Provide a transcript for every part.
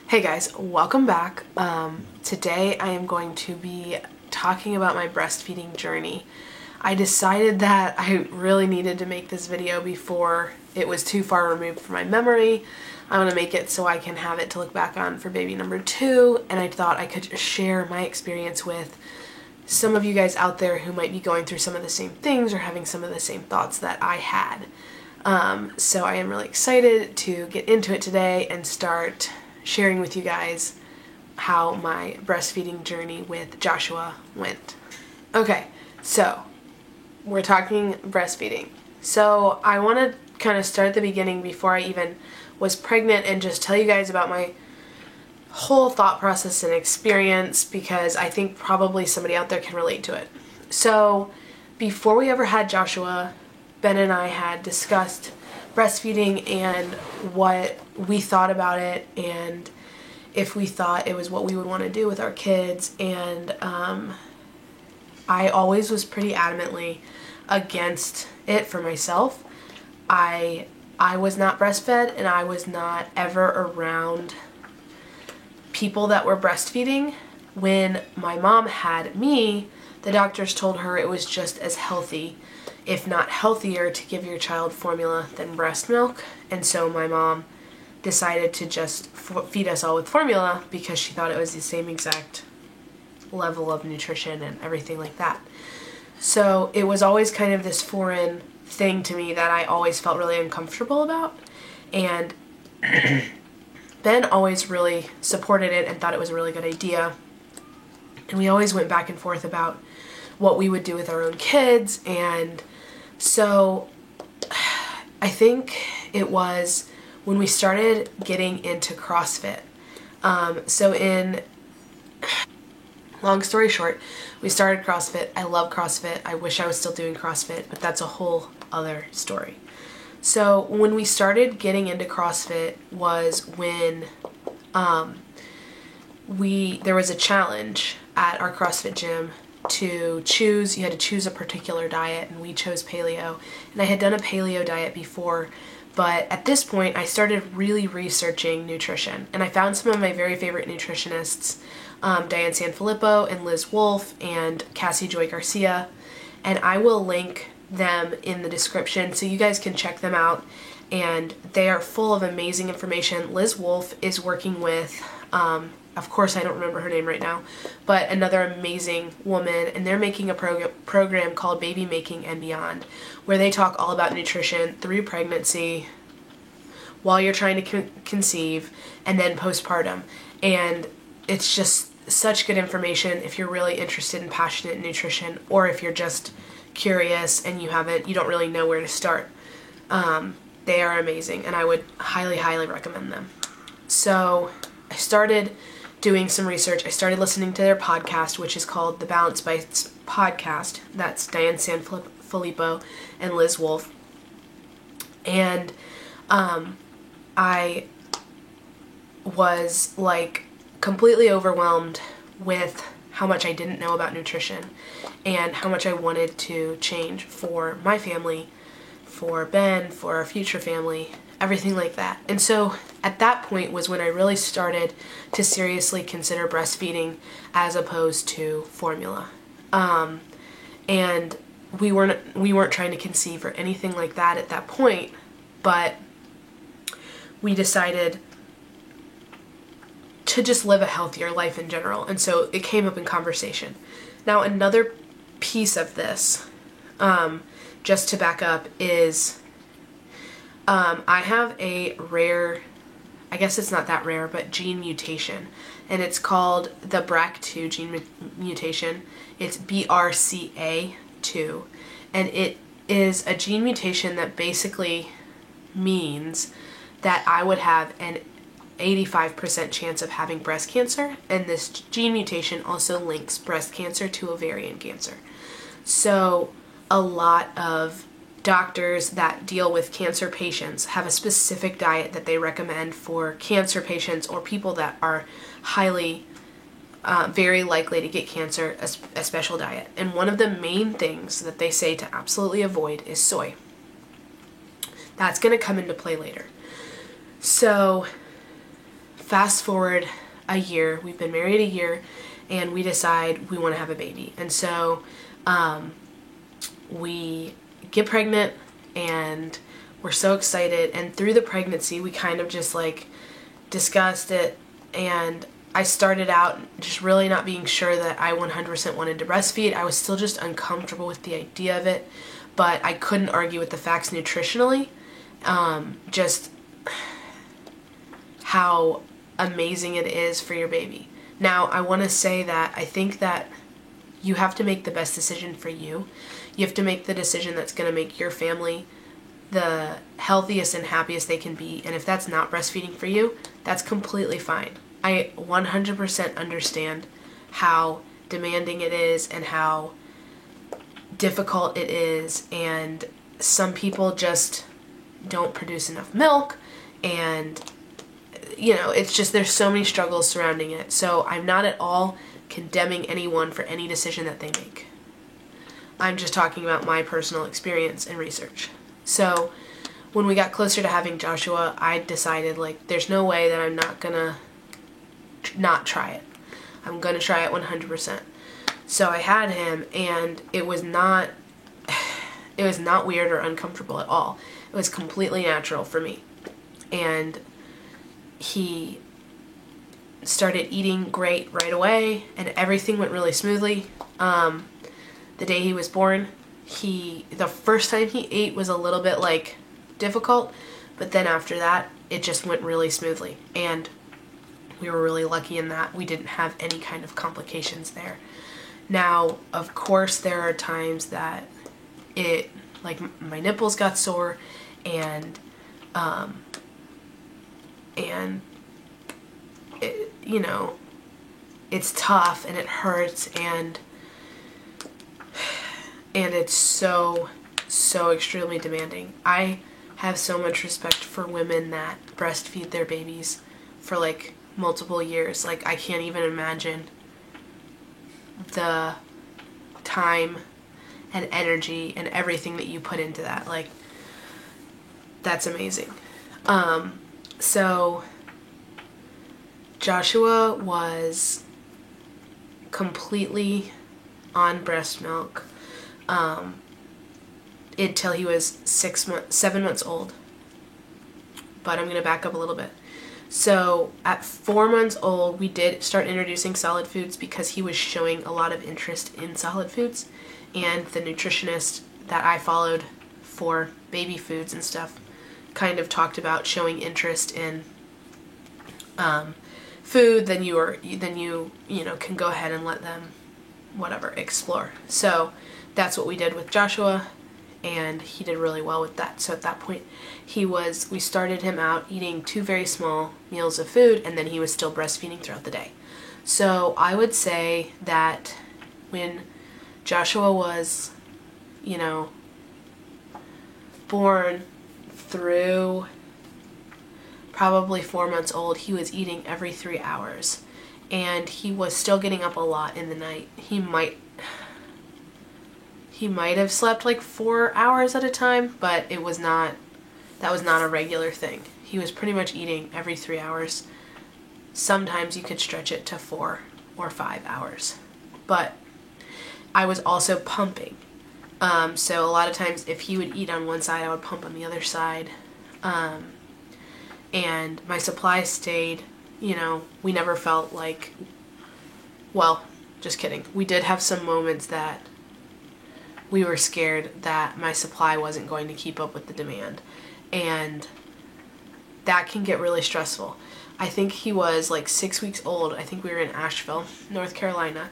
Hey guys, welcome back. Today I am going to be talking about my breastfeeding journey. I decided that I really needed to make this video before it was too far removed from my memory. I want to make it so I can have it to look back on for baby number 2, and I thought I could share my experience with some of you guys out there who might be going through some of the same things or having some of the same thoughts that I had. So I am really excited to get into it today and start sharing with you guys how my breastfeeding journey with Joshua went. Okay, so we're talking breastfeeding. So I want to kind of start at the beginning before I even was pregnant and just tell you guys about my whole thought process and experience, because I think probably somebody out there can relate to it. So before we ever had Joshua, Ben and I had discussed breastfeeding and what we thought about it and if we thought it was what we would want to do with our kids. And I always was pretty adamantly against it for myself. I was not breastfed, and I was not ever around people that were breastfeeding. When my mom had me, the doctors told her it was just as healthy, if not healthier, to give your child formula than breast milk. And so my mom decided to just feed us all with formula because she thought it was the same exact level of nutrition and everything like that. So it was always kind of this foreign thing to me that I always felt really uncomfortable about. And Ben always really supported it and thought it was a really good idea. And we always went back and forth about what we would do with our own kids. And so I think it was when we started getting into CrossFit. Long story short, we started CrossFit. I love CrossFit. I wish I was still doing CrossFit, but that's a whole other story. So when we started getting into CrossFit was when there was a challenge at our CrossFit gym to choose. You had to choose a particular diet, and we chose paleo. And I had done a paleo diet before, but at this point I started really researching nutrition, and I found some of my very favorite nutritionists, Diane Sanfilippo and Liz Wolfe and Cassie Joy Garcia, and I will link them in the description so you guys can check them out. And they are full of amazing information. Liz Wolfe is working with of course I don't remember her name right now, but another amazing woman, and they're making a program called Baby Making and Beyond, where they talk all about nutrition through pregnancy, while you're trying to conceive, and then postpartum. And it's just such good information if you're really interested and passionate in nutrition, or if you're just curious and you don't really know where to start. They are amazing, and I would highly, highly recommend them. So I started doing some research. I started listening to their podcast, which is called the Balance Bites Podcast. That's Diane Sanfilippo and Liz Wolfe. And I was like completely overwhelmed with how much I didn't know about nutrition and how much I wanted to change for my family, for Ben, for our future family, everything like that. And so at that point was when I really started to seriously consider breastfeeding as opposed to formula. And we weren't trying to conceive or anything like that at that point, but we decided to just live a healthier life in general. And so it came up in conversation. Now another piece of this, just to back up, is I have a rare, I guess it's not that rare, but gene mutation, and it's called the BRCA2 gene mutation. It's BRCA2, and it is a gene mutation that basically means that I would have an 85% chance of having breast cancer, and this gene mutation also links breast cancer to ovarian cancer. So a lot of doctors that deal with cancer patients have a specific diet that they recommend for cancer patients or people that are highly, very likely to get cancer, a special diet. And one of the main things that they say to absolutely avoid is soy. That's going to come into play later. So fast forward a year, we've been married a year, and we decide we want to have a baby. And so we get pregnant, and we're so excited. And through the pregnancy, we kind of just like discussed it, and I started out just really not being sure that I 100% wanted to breastfeed. I was still just uncomfortable with the idea of it, but I couldn't argue with the facts nutritionally. Just how amazing it is for your baby. Now, I want to say that I think that you have to make the best decision for you. You have to make the decision that's going to make your family the healthiest and happiest they can be. And if that's not breastfeeding for you, that's completely fine. I 100% understand how demanding it is and how difficult it is. And some people just don't produce enough milk, and it's just, there's so many struggles surrounding it. So I'm not at all condemning anyone for any decision that they make. I'm just talking about my personal experience and research. So when we got closer to having Joshua, I decided, like, there's no way that I'm not gonna not try it. I'm gonna try it 100%. So I had him, and it was not weird or uncomfortable at all. It was completely natural for me. And he started eating great right away, and everything went really smoothly. The day he was born, the first time he ate was a little bit like difficult, but then after that, it just went really smoothly. And we were really lucky in that we didn't have any kind of complications there. Now, of course, there are times that my nipples got sore, and it, it's tough and it hurts, and it's so extremely demanding. I have so much respect for women that breastfeed their babies for like multiple years. Like, I can't even imagine the time and energy and everything that you put into that. Like, that's amazing. So Joshua was completely on breast milk until he was 7 months old. But I'm going to back up a little bit. So at 4 months old, we did start introducing solid foods because he was showing a lot of interest in solid foods. And the nutritionist that I followed for baby foods and stuff kind of talked about showing interest in food, then you can go ahead and let them explore. So that's what we did with Joshua, and he did really well with that. So at that point, we started him out eating 2 very small meals of food, and then he was still breastfeeding throughout the day. So I would say that when Joshua was, born through probably 4 months old, he was eating every 3 hours, and he was still getting up a lot in the night. He might have slept like 4 hours at a time, but that was not a regular thing. He was pretty much eating every 3 hours. Sometimes you could stretch it to 4 or 5 hours, but I was also pumping. So a lot of times if he would eat on one side, I would pump on the other side. And my supply stayed, we never felt like, well, just kidding. We did have some moments that we were scared that my supply wasn't going to keep up with the demand. And that can get really stressful. I think he was like 6 weeks old. I think we were in Asheville, North Carolina.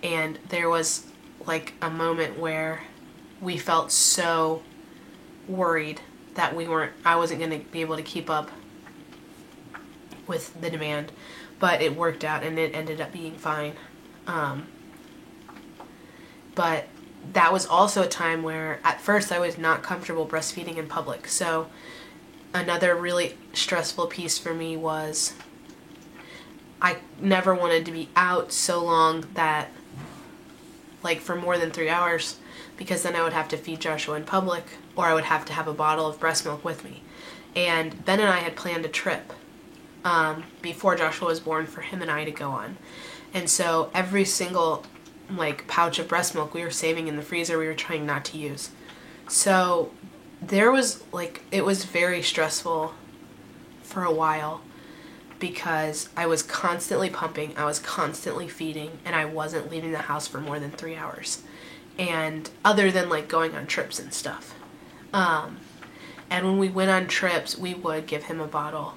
And there was like a moment where we felt so worried that I wasn't going to be able to keep up with the demand, but it worked out and it ended up being fine. But that was also a time where at first I was not comfortable breastfeeding in public. So another really stressful piece for me was I never wanted to be out so long that, like, for more than 3 hours, because then I would have to feed Joshua in public, or I would have to have a bottle of breast milk with me. And Ben and I had planned a trip before Joshua was born for him and I to go on. And so every single like pouch of breast milk we were saving in the freezer, we were trying not to use. So there was like, it was very stressful for a while because I was constantly pumping, I was constantly feeding, and I wasn't leaving the house for more than 3 hours. And other than like going on trips and stuff. And when we went on trips, we would give him a bottle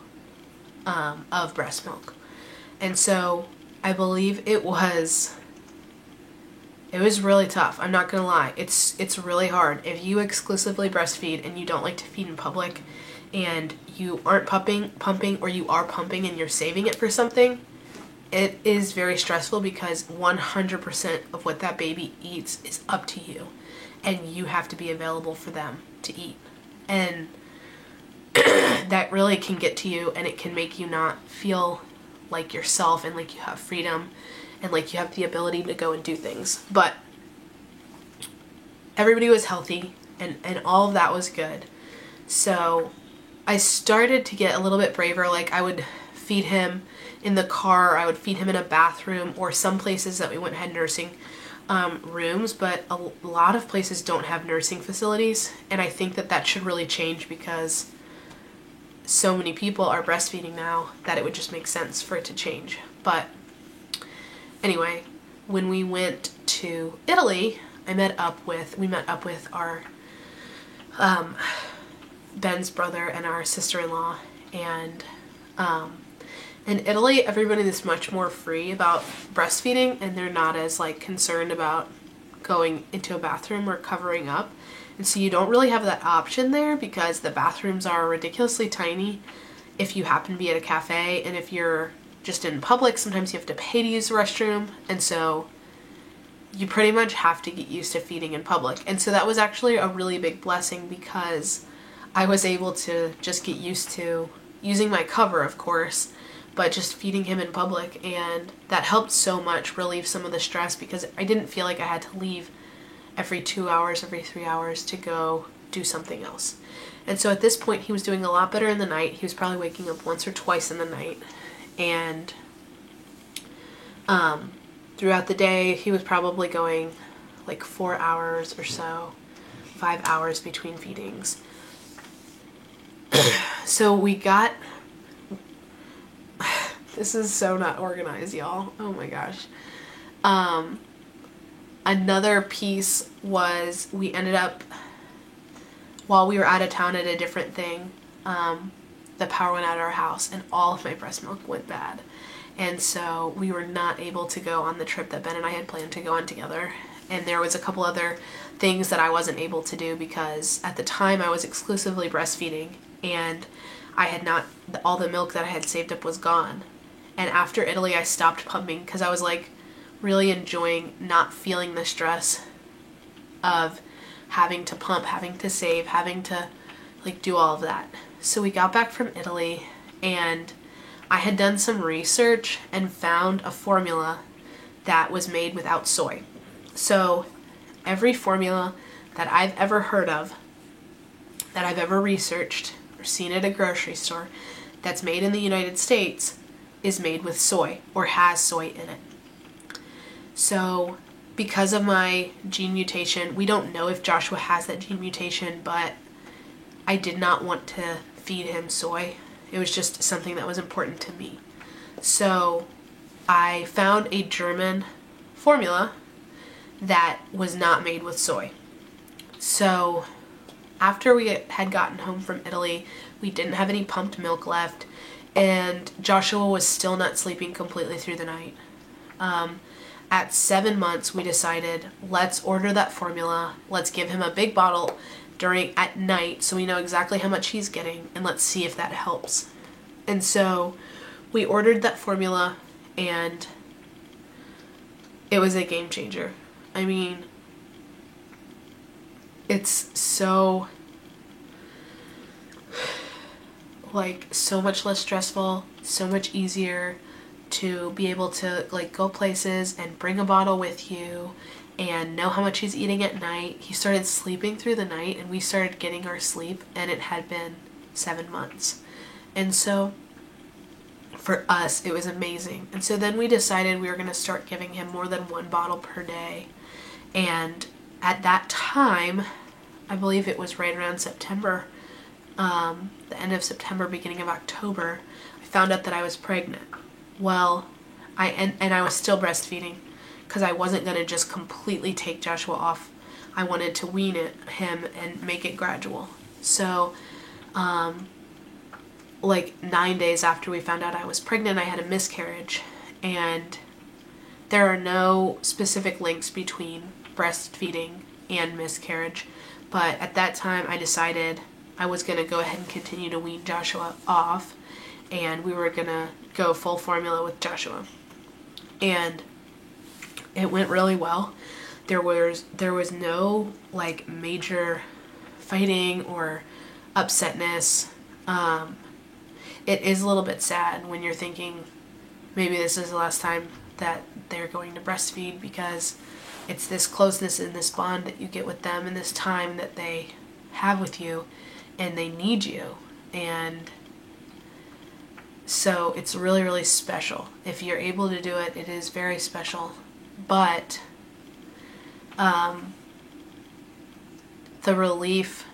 of breast milk. And so I believe it was really tough. I'm not gonna lie. It's really hard. If you exclusively breastfeed and you don't like to feed in public and you aren't pumping, or you are pumping and you're saving it for something, it is very stressful because 100% of what that baby eats is up to you. And you have to be available for them to eat. And that really can get to you, and it can make you not feel like yourself and like you have freedom and like you have the ability to go and do things. But everybody was healthy and all of that was good. So I started to get a little bit braver. Like I would feed him in the car, I would feed him in a bathroom, or some places that we went had nursing rooms, but a lot of places don't have nursing facilities, and I think that should really change because so many people are breastfeeding now that it would just make sense for it to change. But anyway, when we went to Italy, we met up with our Ben's brother and our sister-in-law, and in Italy, everybody is much more free about breastfeeding, and they're not as like concerned about going into a bathroom or covering up. And so you don't really have that option there because the bathrooms are ridiculously tiny if you happen to be at a cafe, and if you're just in public, sometimes you have to pay to use the restroom, and so you pretty much have to get used to feeding in public. And so that was actually a really big blessing because I was able to just get used to using my cover, of course, but just feeding him in public, and that helped so much relieve some of the stress because I didn't feel like I had to leave every 2 hours, every 3 hours to go do something else. And so at this point he was doing a lot better in the night. He was probably waking up once or twice in the night, and throughout the day he was probably going like 4 hours or so, 5 hours between feedings. So we got, this is so not organized, y'all. Oh my gosh. Another piece was we ended up, while we were out of town at a different thing, the power went out at our house and all of my breast milk went bad. And so we were not able to go on the trip that Ben and I had planned to go on together. And there was a couple other things that I wasn't able to do because at the time I was exclusively breastfeeding, and I had not, all the milk that I had saved up was gone. And after Italy I stopped pumping because I was like really enjoying not feeling the stress of having to pump, having to save, having to like do all of that. So we got back from Italy, and I had done some research and found a formula that was made without soy. So every formula that I've ever heard of, that I've ever researched or seen at a grocery store that's made in the United States is made with soy or has soy in it. So because of my gene mutation, we don't know if Joshua has that gene mutation, but I did not want to feed him soy. It was just something that was important to me. So I found a German formula that was not made with soy. So after we had gotten home from Italy, we didn't have any pumped milk left, and Joshua was still not sleeping completely through the night. At 7 months, we decided, let's order that formula, let's give him a big bottle at night so we know exactly how much he's getting, and let's see if that helps. And so we ordered that formula, and it was a game changer. I mean, it's so, like, so much less stressful, so much easier to be able to like go places and bring a bottle with you and know how much he's eating at night. He started sleeping through the night, and we started getting our sleep, and it had been 7 months. And so for us, it was amazing. And so then we decided we were going to start giving him more than one bottle per day. And at that time, I believe it was right around September, the end of September, beginning of October, I found out that I was pregnant. Well, I was still breastfeeding because I wasn't going to just completely take Joshua off. I wanted to wean him and make it gradual. So, like 9 days after we found out I was pregnant, I had a miscarriage. And there are no specific links between breastfeeding and miscarriage. But at that time, I decided I was going to go ahead and continue to wean Joshua off. And we were going to go full formula with Joshua. And it went really well. There was no like major fighting or upsetness. It is a little bit sad when you're thinking maybe this is the last time that they're going to breastfeed, because it's this closeness and this bond that you get with them and this time that they have with you, and they need you. And so it's really, really special. If you're able to do it, it is very special. But the relief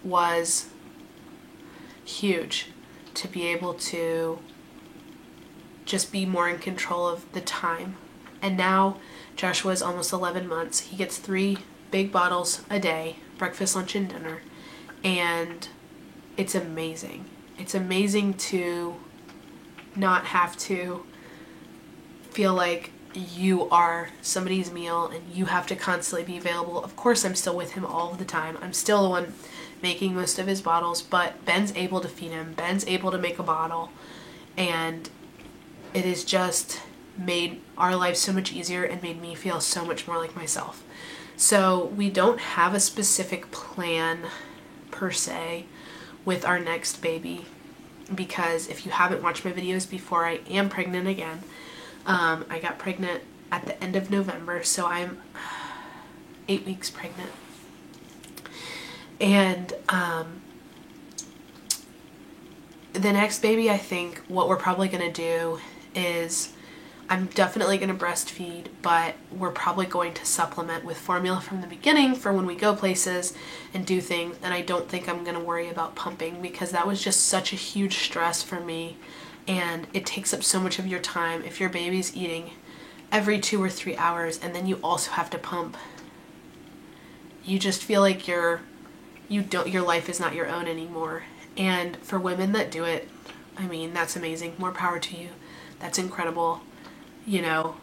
was huge to be able to just be more in control of the time. And now Joshua is almost 11 months. He gets 3 big bottles a day, breakfast, lunch, and dinner. And it's amazing. It's amazing to not have to feel like you are somebody's meal and you have to constantly be available. Of course, I'm still with him all the time. I'm still the one making most of his bottles, but Ben's able to feed him. Ben's able to make a bottle, and it has just made our life so much easier and made me feel so much more like myself. So we don't have a specific plan per se with our next baby, because if you haven't watched my videos before, I am pregnant again. I got pregnant at the end of November, so I'm 8 weeks pregnant. And the next baby, I think what we're probably going to do is, I'm definitely going to breastfeed, but we're probably going to supplement with formula from the beginning for when we go places and do things. And I don't think I'm going to worry about pumping, because that was just such a huge stress for me. And it takes up so much of your time. If your baby's eating every 2 or 3 hours and then you also have to pump, you just feel like your life is not your own anymore. And for women that do it, I mean, that's amazing. More power to you. That's incredible. You know,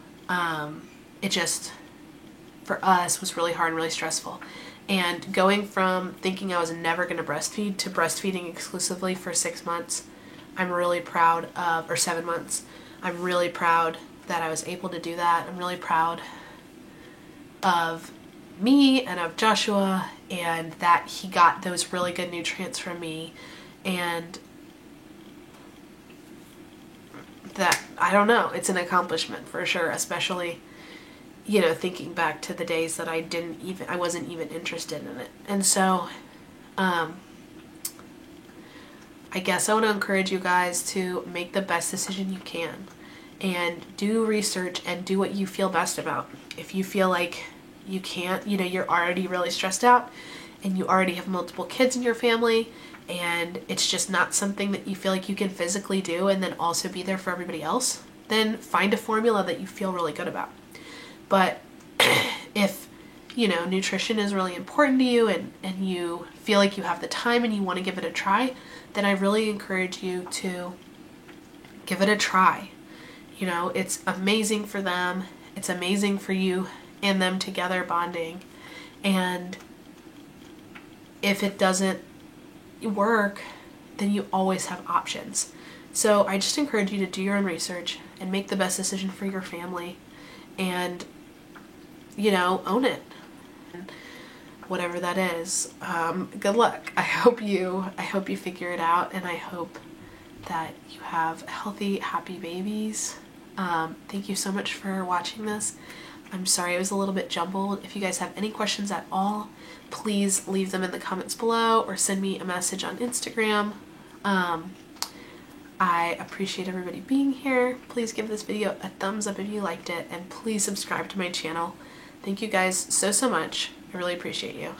it just, for us, was really hard and really stressful. And going from thinking I was never going to breastfeed to breastfeeding exclusively for 6 months, I'm really proud of, or 7 months, I'm really proud that I was able to do that. I'm really proud of me and of Joshua, and that he got those really good nutrients from me, and that, I don't know, it's an accomplishment for sure, especially, you know, thinking back to the days that I wasn't even interested in it. And so, I guess I want to encourage you guys to make the best decision you can, and do research and do what you feel best about. If you feel like you can't, you know, you're already really stressed out and you already have multiple kids in your family, and it's just not something that you feel like you can physically do and then also be there for everybody else, then find a formula that you feel really good about. But if, you know, nutrition is really important to you, and you feel like you have the time and you want to give it a try, then I really encourage you to give it a try. You know, it's amazing for them. It's amazing for you and them together bonding. And if it doesn't work, then you always have options. So I just encourage you to do your own research and make the best decision for your family, and, you know, own it. Whatever that is. Good luck. I hope you figure it out, and I hope that you have healthy, happy babies. Thank you so much for watching this. I'm sorry it was a little bit jumbled. If you guys have any questions at all, please leave them in the comments below or send me a message on Instagram. I appreciate everybody being here. Please give this video a thumbs up if you liked it, and please subscribe to my channel. Thank you guys so much. I really appreciate you.